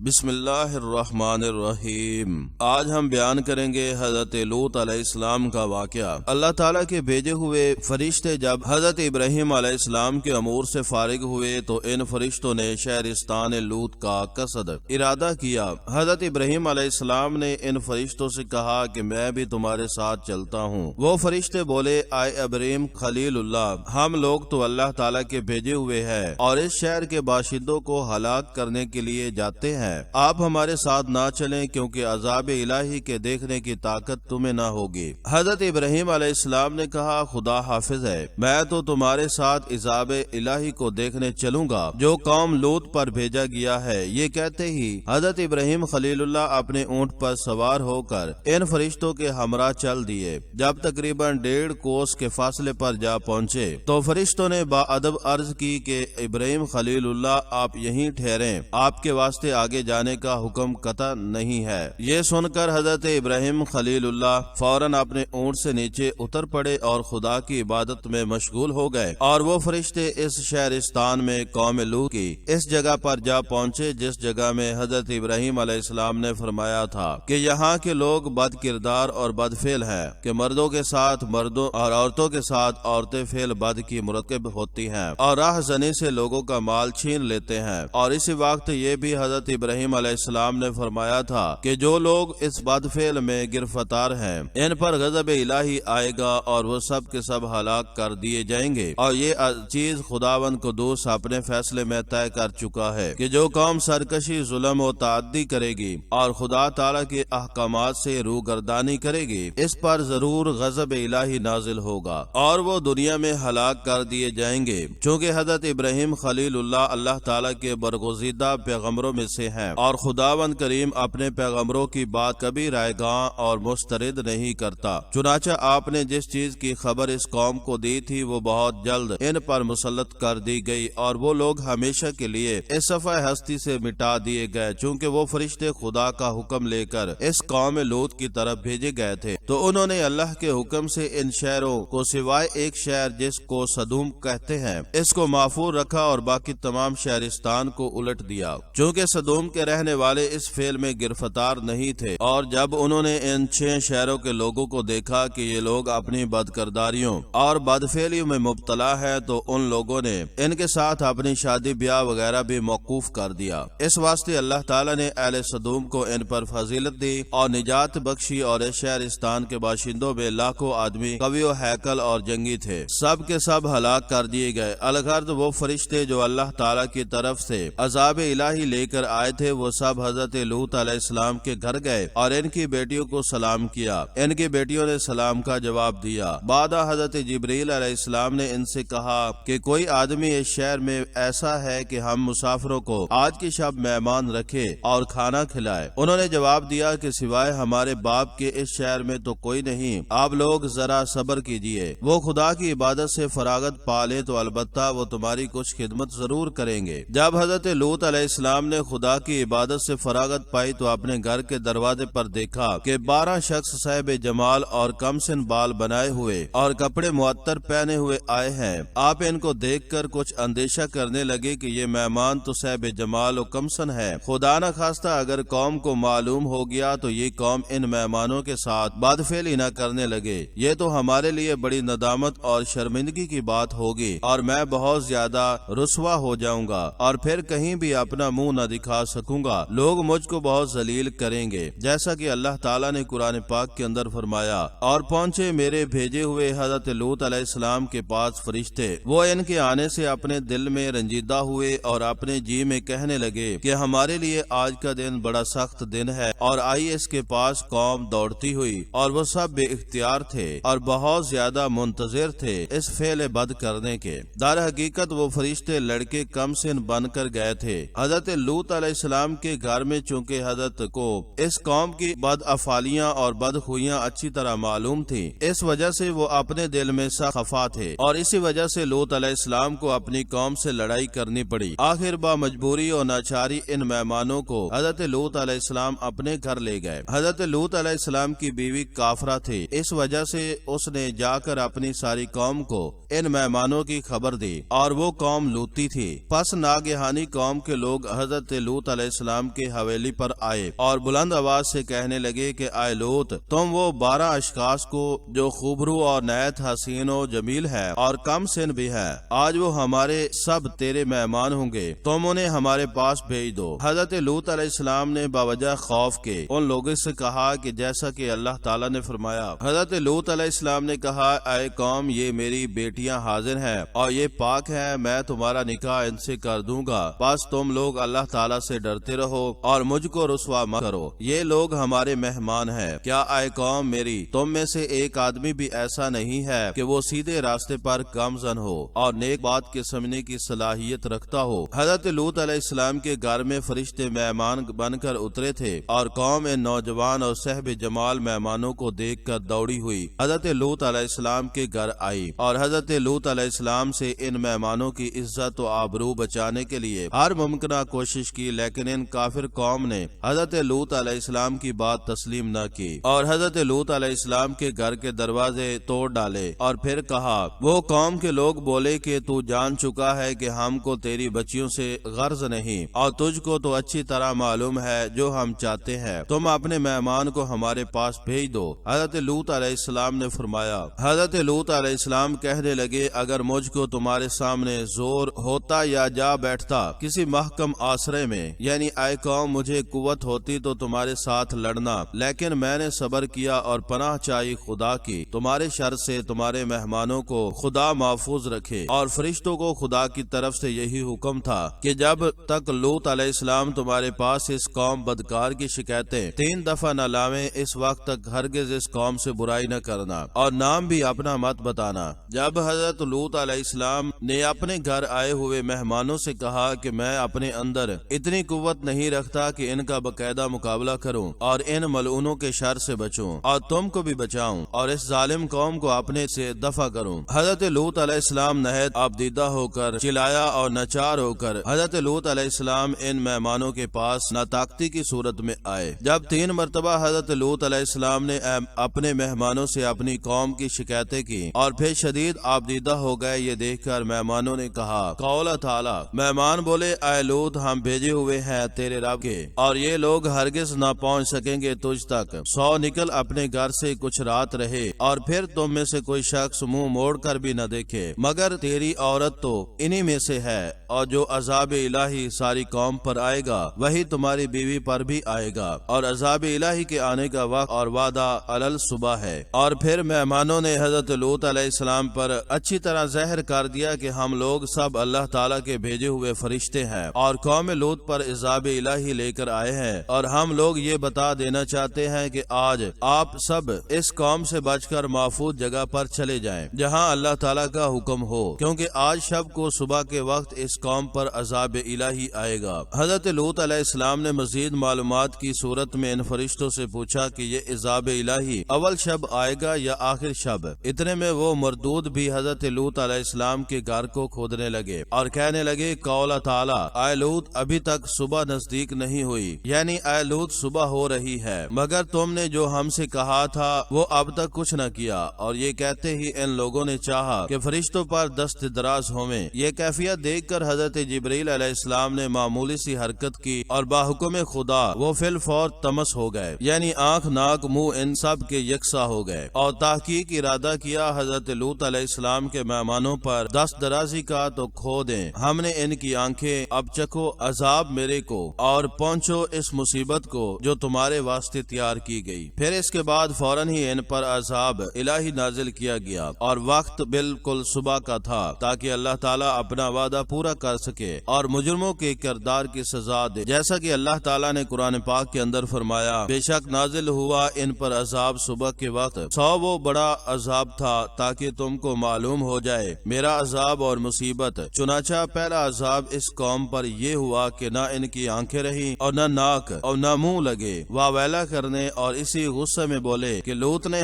بسم اللہ الرحمن الرحیم۔ آج ہم بیان کریں گے حضرت لوط علیہ السلام کا واقعہ۔ اللہ تعالیٰ کے بھیجے ہوئے فرشتے جب حضرت ابراہیم علیہ السلام کے امور سے فارغ ہوئے تو ان فرشتوں نے شہرستان لوط کا قصد ارادہ کیا۔ حضرت ابراہیم علیہ السلام نے ان فرشتوں سے کہا کہ میں بھی تمہارے ساتھ چلتا ہوں۔ وہ فرشتے بولے، اے ابراہیم خلیل اللہ، ہم لوگ تو اللہ تعالیٰ کے بھیجے ہوئے ہیں اور اس شہر کے باشندوں کو ہلاک کرنے کے لیے جاتے ہیں، آپ ہمارے ساتھ نہ چلیں کیونکہ عذاب الہی کے دیکھنے کی طاقت تمہیں نہ ہوگی۔ حضرت ابراہیم علیہ السلام نے کہا، خدا حافظ ہے، میں تو تمہارے ساتھ عذاب الہی کو دیکھنے چلوں گا جو قوم لوط پر بھیجا گیا ہے۔ یہ کہتے ہی حضرت ابراہیم خلیل اللہ اپنے اونٹ پر سوار ہو کر ان فرشتوں کے ہمراہ چل دیے۔ جب تقریباً 1.5 کوس کے فاصلے پر جا پہنچے تو فرشتوں نے با ادب عرض کی کہ ابراہیم خلیل اللہ، آپ یہیں ٹھہریں، آپ کے واسطے آگے جانے کا حکم قطع نہیں ہے۔ یہ سن کر حضرت ابراہیم خلیل اللہ فوراً اپنے اونٹ سے نیچے اتر پڑے اور خدا کی عبادت میں مشغول ہو گئے، اور وہ فرشتے اس شہرستان میں قوم لوط کی اس جگہ پر جا پہنچے جس جگہ میں حضرت ابراہیم علیہ السلام نے فرمایا تھا کہ یہاں کے لوگ بد کردار اور بد فعل ہیں، کہ مردوں کے ساتھ مردوں اور عورتوں کے ساتھ عورتیں فعل بد کی مرتکب ہوتی ہیں اور راہ زنی سے لوگوں کا مال چھین لیتے ہیں۔ اور اسی وقت یہ بھی حضرت ابراہیم علیہ السلام نے فرمایا تھا کہ جو لوگ اس بد فعل میں گرفتار ہیں ان پر غضب الہی آئے گا اور وہ سب کے سب ہلاک کر دیے جائیں گے، اور یہ چیز خداوند قدوس اپنے فیصلے میں طے کر چکا ہے کہ جو قوم سرکشی، ظلم و تعدی کرے گی اور خدا تعالیٰ کے احکامات سے روگردانی کرے گی، اس پر ضرور غضب الہی نازل ہوگا اور وہ دنیا میں ہلاک کر دیے جائیں گے۔ چونکہ حضرت ابراہیم خلیل اللہ اللہ تعالیٰ کے برگزیدہ پیغمبروں میں سے ہیں اور خداوند کریم اپنے پیغمبروں کی بات کبھی رائے گاں اور مسترد نہیں کرتا، چنانچہ آپ نے جس چیز کی خبر اس قوم کو دی تھی وہ بہت جلد ان پر مسلط کر دی گئی اور وہ لوگ ہمیشہ کے لیے اس صفحہ ہستی سے مٹا دیے گئے۔ چونکہ وہ فرشتے خدا کا حکم لے کر اس قوم لوط کی طرف بھیجے گئے تھے تو انہوں نے اللہ کے حکم سے ان شہروں کو سوائے ایک شہر جس کو سدوم کہتے ہیں اس کو محفوظ رکھا اور باقی تمام شہرستان کو الٹ دیا۔ چونکہ سدوم کے رہنے والے اس فعل میں گرفتار نہیں تھے، اور جب انہوں نے ان 6 شہروں کے لوگوں کو دیکھا کہ یہ لوگ اپنی بدکرداریوں اور بدفعلیوں میں مبتلا ہے تو ان لوگوں نے ان کے ساتھ اپنی شادی بیاہ وغیرہ بھی موقوف کر دیا۔ اس واسطے اللہ تعالیٰ نے اہل سدوم کو ان پر فضیلت دی اور نجات بخشی، اور اس شہرستان کے باشندوں میں لاکھوں آدمی قوی و ہیکل اور جنگی تھے، سب کے سب ہلاک کر دیے گئے۔ الغرض وہ فرشتے جو اللہ تعالیٰ کی طرف سے عذاب الہی لے کر آئے تھے وہ سب حضرت لوط علیہ السلام کے گھر گئے اور ان کی بیٹیوں کو سلام کیا۔ ان کی بیٹیوں نے سلام کا جواب دیا۔ بعد حضرت جبریل علیہ السلام نے ان سے کہا کہ کوئی آدمی اس شہر میں ایسا ہے کہ ہم مسافروں کو آج کی شب مہمان رکھے اور کھانا کھلائے؟ انہوں نے جواب دیا کہ سوائے ہمارے باپ کے اس شہر میں تو کوئی نہیں، آپ لوگ ذرا صبر کیجئے، وہ خدا کی عبادت سے فراغت پالے تو البتہ وہ تمہاری کچھ خدمت ضرور کریں گے۔ جب حضرت لوط علیہ السلام نے خدا کی عبادت سے فراغت پائی تو اپنے گھر کے دروازے پر دیکھا کہ 12 شخص صاحب جمال اور کم سن بال بنائے ہوئے اور کپڑے معطر پہنے ہوئے آئے ہیں۔ آپ ان کو دیکھ کر کچھ اندیشہ کرنے لگے کہ یہ مہمان تو صاحب جمال و کم سن ہے، خدا نہ خواستہ اگر قوم کو معلوم ہو گیا تو یہ قوم ان مہمانوں کے ساتھ بدفعلی نہ کرنے لگے، یہ تو ہمارے لیے بڑی ندامت اور شرمندگی کی بات ہوگی اور میں بہت زیادہ رسوا ہو جاؤں گا اور پھر کہیں بھی اپنا منہ نہ دکھا سکوں گا، لوگ مجھ کو بہت ذلیل کریں گے، جیسا کہ اللہ تعالیٰ نے قرآن پاک کے اندر فرمایا۔ اور پہنچے میرے بھیجے ہوئے حضرت لوط علیہ السلام کے پاس فرشتے، وہ ان کے آنے سے اپنے دل میں رنجیدہ ہوئے اور اپنے جی میں کہنے لگے کہ ہمارے لیے آج کا دن بڑا سخت دن ہے، اور آئی اس کے پاس قوم دوڑتی ہوئی اور وہ سب بے اختیار تھے اور بہت زیادہ منتظر تھے اس فعل بد کرنے کے۔ در حقیقت وہ فرشتے لڑکے کم سن بن کر گئے تھے۔ حضرت لوط علیہ السلام کے گھر میں چونکہ حضرت کو اس قوم کی بد افعالیاں اور بد خویاں اچھی طرح معلوم تھی، اس وجہ سے وہ اپنے دل میں سخت خفا تھے، اور اسی وجہ سے لوط علیہ السلام کو اپنی قوم سے لڑائی کرنی پڑی۔ آخر با مجبوری اور ناچاری ان مہمانوں کو حضرت لوط علیہ السلام اپنے گھر لے گئے۔ حضرت لوط علیہ السلام کی بیوی کافرہ تھی، اس وجہ سے اس نے جا کر اپنی ساری قوم کو ان مہمانوں کی خبر دی، اور وہ قوم لوطی تھی۔ پس ناگہانی قوم کے لوگ حضرت لوط علیہ السلام کی حویلی پر آئے اور بلند آواز سے کہنے لگے کہ اے لوط، تم وہ 12 اشخاص کو جو خوبرو اور نہایت حسین و جمیل ہے اور کم سن بھی ہے، آج وہ ہمارے سب تیرے مہمان ہوں گے، تم انہیں ہمارے پاس بھیج دو۔ حضرت لوط علیہ السلام نے باوجہ خوف کے ان لوگوں سے کہا کہ جیسا کہ اللہ تعالیٰ نے فرمایا۔ حضرت لوط علیہ السلام نے کہا، اے قوم، یہ میری بیٹیاں حاضر ہیں اور یہ پاک ہیں، میں تمہارا نکاح ان سے کر دوں گا، بس تم لوگ اللہ تعالیٰ سے ڈرتے رہو اور مجھ کو رسوا مت کرو، یہ لوگ ہمارے مہمان ہیں۔ کیا اے قوم میری، تم میں سے ایک آدمی بھی ایسا نہیں ہے کہ وہ سیدھے راستے پر گامزن ہو اور نیک بات کے سمجھنے کی صلاحیت رکھتا ہو۔ حضرت لوط علیہ السلام کے گھر میں فرشتے مہمان بن کر اترے تھے اور قوم ان نوجوان اور صاحب جمال مہمانوں کو دیکھ کر دوڑی ہوئی حضرت لوط علیہ السلام کے گھر آئی اور حضرت لوط علیہ السلام سے ان مہمانوں کی عزت و آبرو بچانے کے لیے ہر ممکنہ کوشش کی، لیکن ان کافر قوم نے حضرت لوط علیہ السلام کی بات تسلیم نہ کی اور حضرت لوط علیہ السلام کے گھر کے دروازے توڑ ڈالے اور پھر کہا، وہ قوم کے لوگ بولے کہ تو جان چکا ہے کہ ہم کو تیری بچیوں سے غرض نہیں اور تجھ کو تو اچھی طرح معلوم ہے جو ہم چاہتے ہیں، تم اپنے مہمان کو ہمارے پاس بھیج دو۔ حضرت لوط علیہ السلام نے فرمایا، حضرت لوط علیہ السلام کہنے لگے، اگر مجھ کو تمہارے سامنے زور ہوتا یا جا بیٹھتا کسی محکم آسرے میں، یعنی اے قوم مجھے قوت ہوتی تو تمہارے ساتھ لڑنا، لیکن میں نے صبر کیا اور پناہ چاہی خدا کی، تمہارے شر سے تمہارے مہمانوں کو خدا محفوظ رکھے۔ اور فرشتوں کو خدا کی طرف سے یہی حکم تھا کہ جب تک لوط علیہ السلام تمہارے پاس اس قوم بدکار کی شکایتیں 3 دفعہ نہ لاویں، اس وقت تک ہرگز اس قوم سے برائی نہ کرنا اور نام بھی اپنا مت بتانا۔ جب حضرت لوط علیہ السلام نے اپنے گھر آئے ہوئے مہمانوں سے کہا کہ میں اپنے اندر اتنی قوت نہیں رکھتا کہ ان کا باقاعدہ مقابلہ کروں اور ان ملعونوں کے شر سے بچوں اور تم کو بھی بچاؤں اور اس ظالم قوم کو اپنے سے دفع کروں، حضرت لوط علیہ السلام نہایت آبدیدہ ہو کر چلایا اور ناچار ہو کر حضرت لوط علیہ السلام ان مہمانوں کے پاس ناطاقتی کی صورت میں آئے۔ جب 3 مرتبہ حضرت لوط علیہ السلام نے اپنے مہمانوں سے اپنی قوم کی شکایتیں کی اور پھر شدید آبدیدہ ہو گئے، یہ دیکھ کر مہمانوں نے کہا، قول تعالی، مہمان بولے، اے لوط، ہم بھیجے ہوئے ہیں تیرے رب کے اور یہ لوگ ہرگز نہ پہنچ سکیں گے تجھ تک، 100 نکل اپنے گھر سے کچھ رات رہے اور پھر تم میں سے کوئی شخص منہ موڑ کر بھی نہ دیکھے، مگر تیری عورت تو انہی میں سے ہے، اور جو عذاب الہی ساری قوم پر آئے گا وہی تمہاری بیوی پر بھی آئے گا، اور عذاب الہی کے آنے کا وقت اور وعدہ علل صبح ہے۔ اور پھر مہمانوں نے حضرت لوط علیہ السلام پر اچھی طرح ظاہر کر دیا کہ ہم لوگ سب اللہ تعالیٰ کے بھیجے ہوئے فرشتے ہیں اور قوم لوط پر عذاب الہی لے کر آئے ہیں، اور ہم لوگ یہ بتا دینا چاہتے ہیں کہ آج آپ سب اس قوم سے بچ کر محفوظ جگہ پر چلے جائیں جہاں اللہ تعالیٰ کا حکم ہو، کیونکہ آج شب کو صبح کے وقت اس قوم پر عذاب الہی آئے گا۔ حضرت لوط علیہ السلام نے مزید معلومات کی صورت میں ان فرشتوں سے پوچھا کہ یہ عذاب الہی اول شب آئے گا یا آخر شب؟ اتنے میں وہ مردود بھی حضرت لوط علیہ السلام کے گھر کو کھودنے لگے اور کہنے لگے، قول تعالی، اے لوط، ابھی تک صبح نزدیک نہیں ہوئی، یعنی اے لوط صبح ہو رہی ہے، مگر تم نے جو ہم سے کہا تھا وہ اب تک کچھ نہ کیا۔ اور یہ کہتے ہی ان لوگوں نے چاہا کہ فرشتوں پر دست دراز ہوئیں۔ یہ کیفیت دیکھ کر حضرت جبریل علیہ السلام نے معمولی سی حرکت کی اور باحکم خدا وہ فی الفور طمس ہو گئے، یعنی آنکھ ناک منہ ان سب کے یکساں ہو گئے، اور تحقیق ارادہ کیا حضرت لوط علیہ السلام کے مہمانوں پر دست درازی کا تو کھو دیں، ہم نے ان کی آنکھیں، اب چکھو عذاب میرے کو اور پہنچو اس مصیبت کو جو تمہارے واسطے تیار کی گئی۔ پھر اس کے بعد فوراً ہی ان پر عذاب الہی نازل کیا گیا اور وقت بالکل صبح کا تھا تاکہ اللہ تعالیٰ اپنا وعدہ پورا کر سکے اور مجرموں کے کردار کی سزا دے، جیسا کہ اللہ تعالیٰ نے قرآن پاک کے اندر فرمایا، بے شک نازل ہوا ان پر عذاب صبح کے وقت، 100 وہ بڑا عذاب تھا تاکہ تم کو معلوم ہو جائے میرا عذاب اور مصیبت۔ چنانچہ پہلا عذاب اس قوم پر یہ ہوا کہ نہ ان کی آنکھیں رہیں اور نہ ناک اور نہ منہ لگے، واویلا کرنے اور اسی غصے میں بولے کہ لوط نے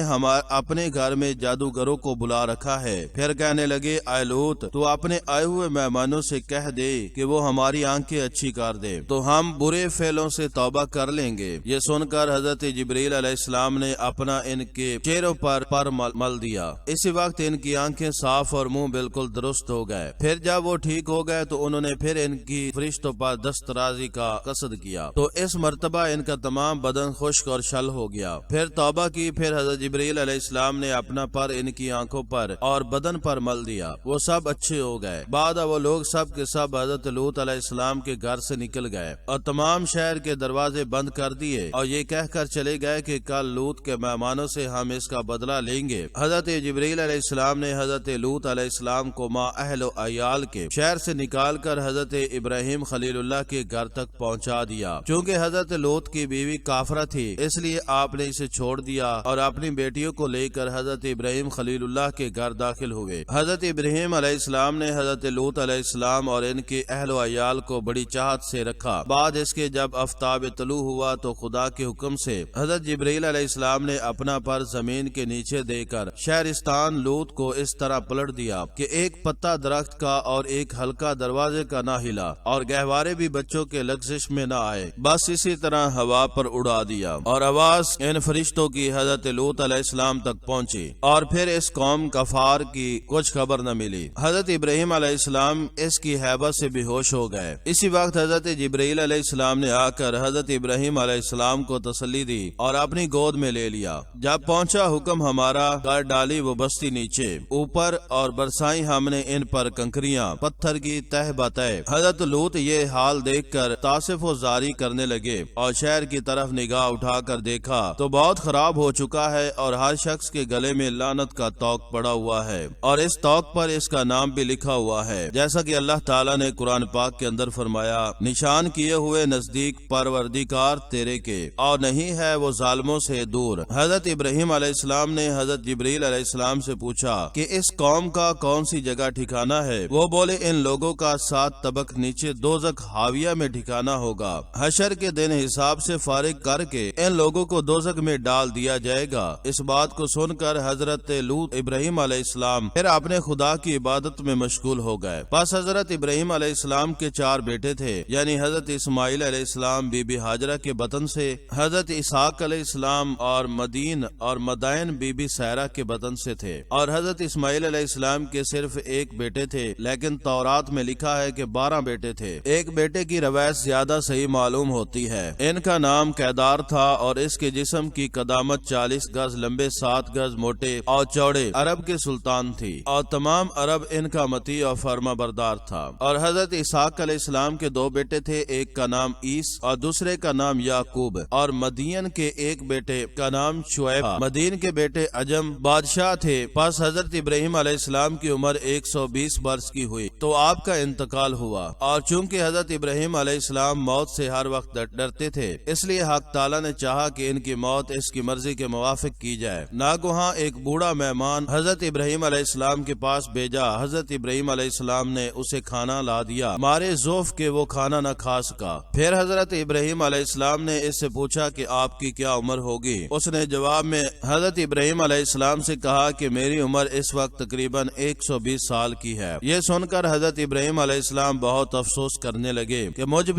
اپنے گھر میں جادوگروں کو بلا رکھا ہے۔ پھر کہنے لگے، اے لوط، تو اپنے آئے ہوئے مہمانوں سے کہہ دے کہ وہ ہماری آنکھیں اچھی کر دے تو ہم برے فعلوں سے توبہ کر لیں گے۔ یہ سن کر حضرت جبریل علیہ السلام نے اپنا ان کے چہروں پر مل دیا، اسی وقت ان کی آنکھیں صاف اور منہ بالکل درست ہو گئے۔ پھر جب وہ ٹھیک ہو گئے تو انہوں نے پھر ان کی فرشتوں پر دست سرفرازی کا قصد کیا تو اس مرتبہ ان کا تمام بدن خشک اور شل ہو گیا۔ پھر توبہ کی، پھر حضرت جبرائیل علیہ السلام نے اپنا پر ان کی آنکھوں پر اور بدن پر مل دیا، وہ سب اچھے ہو گئے۔ بعد وہ لوگ سب کے سب حضرت لوط علیہ السلام کے گھر سے نکل گئے اور تمام شہر کے دروازے بند کر دیے اور یہ کہہ کر چلے گئے کہ کل لوط کے مہمانوں سے ہم اس کا بدلہ لیں گے۔ حضرت جبرائیل علیہ السلام نے حضرت لوط علیہ السلام کو ماں اہل و عیال کے شہر سے نکال کر حضرت ابراہیم خلیل اللہ کے گھر تک پہنچا دیا۔ چونکہ حضرت لوط کی بیوی کافرہ تھی اس لیے آپ نے اسے چھوڑ دیا اور اپنی بیٹیوں کو لے کر حضرت ابراہیم خلیل اللہ کے گھر داخل ہوئے۔ حضرت ابراہیم علیہ السلام نے حضرت لوط علیہ السلام اور ان کے اہل و عیال کو بڑی چاہت سے رکھا۔ بعد اس کے جب آفتاب طلوع ہوا تو خدا کے حکم سے حضرت جبرائیل علیہ السلام نے اپنا پر زمین کے نیچے دے کر شہرستان لوط کو اس طرح پلٹ دیا کہ ایک پتا درخت کا اور ایک ہلکا دروازے کا نہ ہلا اور گہوارے بھی بچوں کے لغزش میں نہ آئے، بس اسی طرح ہوا پر اڑا دیا۔ اور آواز ان فرشتوں کی حضرت لوط علیہ السلام تک پہنچی اور پھر اس قوم کفار کی کچھ خبر نہ ملی۔ حضرت ابراہیم علیہ السلام اس کی ہیبت سے بے ہوش ہو گئے۔ اسی وقت حضرت جبرائیل علیہ السلام نے آ کر حضرت ابراہیم علیہ السلام کو تسلی دی اور اپنی گود میں لے لیا۔ جب پہنچا حکم ہمارا، کر ڈالی وہ بستی نیچے اوپر اور برسائی ہم نے ان پر کنکریاں پتھر کی تہ بتہ۔ حضرت لوط یہ حال دیکھ کر تاسف و زاری کرنے لگے اور شہر کی طرف نگاہ اٹھا کر دیکھا تو بہت خراب ہو چکا ہے اور ہر شخص کے گلے میں لعنت کا توق پڑا ہوا ہے اور اس توق پر اس کا نام بھی لکھا ہوا ہے، جیسا کہ اللہ تعالیٰ نے قرآن پاک کے اندر فرمایا، نشان کیے ہوئے نزدیک پروردگار تیرے کے اور نہیں ہے وہ ظالموں سے دور۔ حضرت ابراہیم علیہ السلام نے حضرت جبرائیل علیہ السلام سے پوچھا کہ اس قوم کا کون سی جگہ ٹھکانہ ہے؟ وہ بولے ان لوگوں کا 7 طبق نیچے دوزخ حاویہ میں ٹھکانہ ہوگا۔ حشر کے دن حساب سے فارغ کر کے ان لوگوں کو دوزخ میں ڈال دیا جائے گا۔ اس بات کو سن کر حضرت لوط ابراہیم علیہ السلام پھر اپنے خدا کی عبادت میں مشغول ہو گئے۔ پس حضرت ابراہیم علیہ السلام کے 4 بیٹے تھے، یعنی حضرت اسماعیل علیہ السلام بی بی ہاجرہ کے بطن سے، حضرت اسحاق علیہ السلام اور مدین اور مدائن بی بی سیرہ کے بطن سے تھے، اور حضرت اسماعیل علیہ السلام کے صرف ایک بیٹے تھے، لیکن تورات میں لکھا ہے کہ 12 بیٹے تھے۔ ایک بیٹے کی روایت زیادہ صحیح معلوم ہوتی ہے۔ ان کا نام کیدار تھا اور اس کے جسم کی قدامت 40 گز لمبے 7 گز موٹے اور چوڑے عرب کے سلطان تھی اور تمام عرب ان کا مطیع اور فرما بردار تھا۔ اور حضرت اسحاق علیہ السلام کے 2 بیٹے تھے، ایک کا نام عیس اور دوسرے کا نام یعقوب، اور مدین کے ایک بیٹے کا نام شعیب۔ مدین کے بیٹے عجم بادشاہ تھے۔ پس حضرت ابراہیم علیہ السلام کی عمر 120 برس کی ہوئی تو آپ کا انتقال ہوا، اور چونکہ حضرت ابراہیم علیہ السلام موت سے ہر وقت ڈرتے تھے اس لیے حق تعالیٰ نے چاہا کہ ان کی موت اس کی مرضی کے موافق کی جائے۔ ناگہاں ایک بوڑھا مہمان حضرت ابراہیم علیہ السلام کے پاس بھیجا۔ حضرت ابراہیم علیہ السلام نے اسے کھانا لا دیا، مارے ذوف کے وہ کھانا نہ کھا سکا۔ پھر حضرت ابراہیم علیہ السلام نے اس سے پوچھا کہ آپ کی کیا عمر ہوگی؟ اس نے جواب میں حضرت ابراہیم علیہ السلام سے کہا کہ میری عمر اس وقت تقریباً 120 سال کی ہے۔ یہ سن کر حضرت ابراہیم علیہ السلام بہت افسوس کرنے لگے کہ مجھ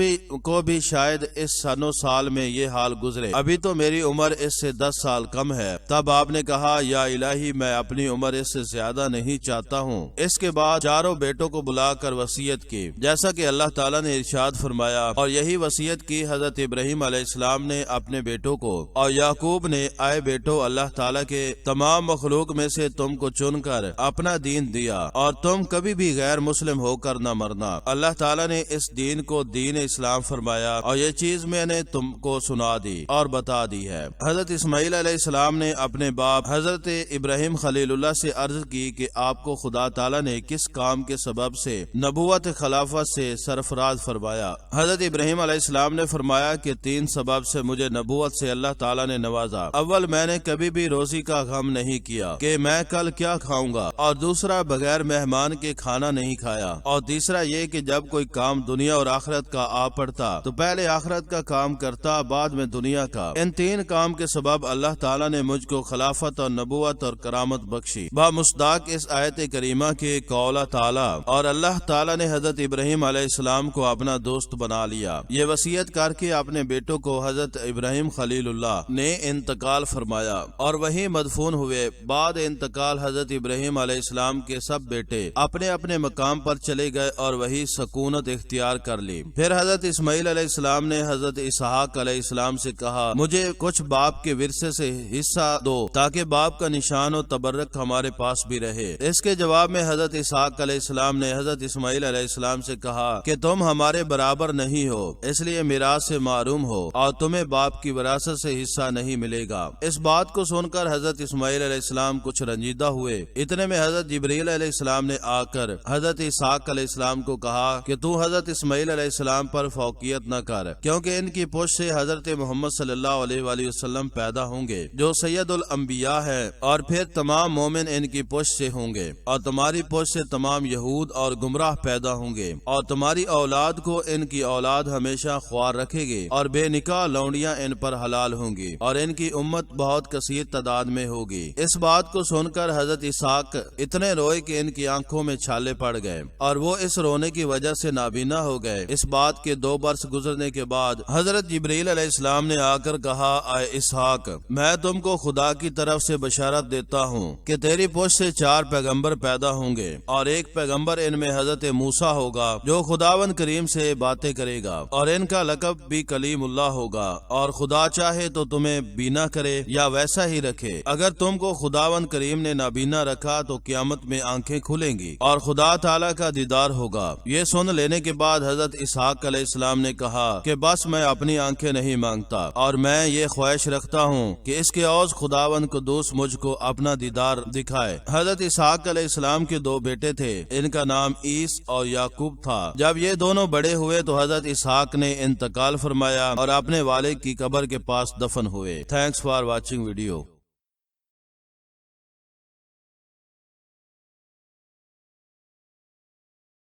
کو بھی شاید اس سن و سال میں یہ حال گزرے، ابھی تو میری عمر اس سے 10 سال کم ہے۔ تب آپ نے کہا، یا الہی میں اپنی عمر اس سے زیادہ نہیں چاہتا ہوں۔ اس کے بعد 4 بیٹوں کو بلا کر وصیت کی، جیسا کہ اللہ تعالیٰ نے ارشاد فرمایا، اور یہی وصیت کی حضرت ابراہیم علیہ السلام نے اپنے بیٹوں کو۔ اور یعقوب نے، اے بیٹو، اللہ تعالیٰ کے تمام مخلوق میں سے تم کو چن کر اپنا دین دیا اور تم کبھی بھی غیر مسلم ہو کر نہ مرنا۔ اللہ تعالیٰ نے اس دین کو دین اسلام فرمایا اور یہ چیز میں نے تم کو سنا دی اور بتا دی ہے۔ حضرت اسماعیل علیہ السلام نے اپنے باپ حضرت ابراہیم خلیل اللہ سے عرض کی کہ آپ کو خدا تعالیٰ نے کس کام کے سبب سے نبوت خلافت سے سرفراز فرمایا؟ حضرت ابراہیم علیہ السلام نے فرمایا کہ 3 سبب سے مجھے نبوت سے اللہ تعالیٰ نے نوازا۔ اول، میں نے کبھی بھی روزی کا غم نہیں کیا کہ میں کل کیا کھاؤں گا، اور دوسرا، بغیر مہمان کے کھانا نہیں کھایا، اور تیسرا یہ کہ جب کوئی کام دنیا اور آخرت کا آ پڑتا تو پہلے آخرت کا کام کرتا، بعد میں دنیا کا۔ ان 3 کام کے سبب اللہ تعالیٰ نے مجھ کو خلافت اور نبوت اور کرامت بخشی۔ بمصداق اس آیت کریمہ کے قول تعالیٰ، اور اللہ تعالیٰ نے حضرت ابراہیم علیہ السلام کو اپنا دوست بنا لیا۔ یہ وصیت کر کے اپنے بیٹوں کو حضرت ابراہیم خلیل اللہ نے انتقال فرمایا اور وہیں مدفون ہوئے۔ بعد انتقال حضرت ابراہیم علیہ السلام کے سب بیٹے اپنے اپنے مقام پر چلے گئے اور وہی سکونت اختیار کر لی۔ پھر حضرت اسماعیل علیہ السلام نے حضرت اسحاق علیہ السلام سے کہا مجھے کچھ باپ کے ورثے سے حصہ دو تاکہ باپ کا نشان و تبرک ہمارے پاس بھی رہے۔ اس کے جواب میں حضرت اسحاق علیہ السلام نے حضرت اسماعیل علیہ السلام سے کہا کہ تم ہمارے برابر نہیں ہو، اس لیے میراث سے محروم ہو اور تمہیں باپ کی وراثت سے حصہ نہیں ملے گا۔ اس بات کو سن کر حضرت اسماعیل علیہ السلام کچھ رنجیدہ ہوئے۔ اتنے میں حضرت جبرائیل علیہ السلام نے آ کر حضرت اسحاق علیہ السلام کو کہا کہ تو حضرت اسماعیل علیہ السلام پر فوقیت نہ کر، کیونکہ ان کی پشت سے حضرت محمد صلی اللہ علیہ وآلہ وسلم پیدا ہوں گے جو سید الانبیاء ہے، اور پھر تمام مومن ان کی پشت سے ہوں گے، اور تمہاری پشت سے تمام یہود اور گمراہ پیدا ہوں گے، اور تمہاری اولاد کو ان کی اولاد ہمیشہ خوار رکھے گی، اور بے نکاح لونڈیاں ان پر حلال ہوں گی، اور ان کی امت بہت کثیر تعداد میں ہوگی۔ اس بات کو سن کر حضرت اسحاق اتنے روئے کہ ان کی آنکھوں میں چھالے پڑ گئے، اور وہ اس رونے کی وجہ سے نابینا ہو گئے۔ اس بات کے 2 برس گزرنے کے بعد حضرت جبرائیل علیہ السلام نے آ کر کہا اے اسحاق، میں تم کو خدا کی طرف سے بشارت دیتا ہوں کہ تیری پشت سے 4 پیغمبر پیدا ہوں گے، اور ایک پیغمبر ان میں حضرت موسیٰ ہوگا جو خداوند کریم سے باتیں کرے گا، اور ان کا لقب بھی کلیم اللہ ہوگا، اور خدا چاہے تو تمہیں بینا کرے یا ویسا ہی رکھے۔ اگر تم کو خداوند کریم نے نابینا رکھا تو قیامت میں آنکھیں کھلیں گی اور خدا تعالیٰ کا دیدار ہوگا۔ یہ سن لینے کے بعد حضرت اسحاق علیہ السلام نے کہا کہ بس میں اپنی آنکھیں نہیں مانگتا، اور میں یہ خواہش رکھتا ہوں کہ اس کے عوض خداوند قدوس مجھ کو اپنا دیدار دکھائے۔ حضرت اسحاق علیہ السلام کے 2 بیٹے تھے، ان کا نام عیس اور یعقوب تھا۔ جب یہ دونوں بڑے ہوئے تو حضرت اسحاق نے انتقال فرمایا اور اپنے والد کی قبر کے پاس دفن ہوئے۔ Thanks for watching video.